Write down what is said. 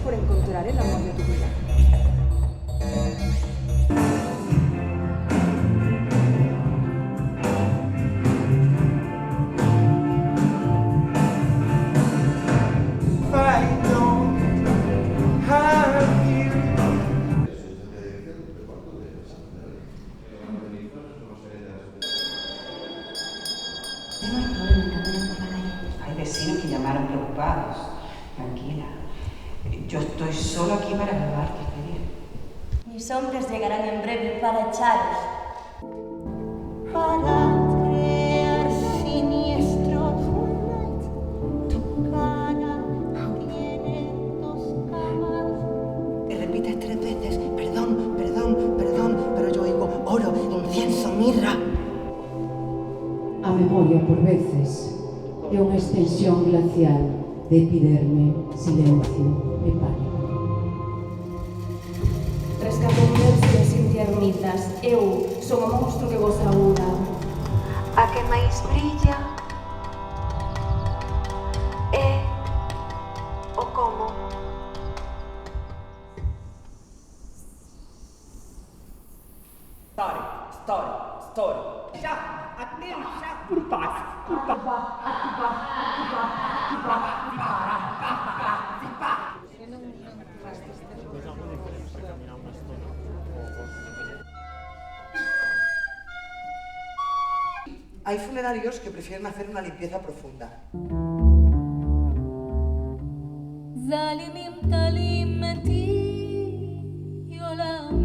por encontrar el amor de tu vida. Hay vecinos que llamaron preocupados. Tranquila. Yo estoy solo aquí para ayudarte, querida. Mis hombres llegarán en breve para echaros. Para crear siniestros. Tu cara tiene 2 camas. Que repites 3 veces, perdón, perdón, perdón, pero yo oigo oro, incienso, mirra. A memoria, por veces, é unha extensión glacial de epiderme, silencio e pánico. Rescatadores e intiernitas, eu son o monstro que vos aúda. A que máis brilla é o como. Story. Já, adeus, já, por paz. Hay funerarios que prefieren hacer una limpieza profunda. Zalimim talim meti yolam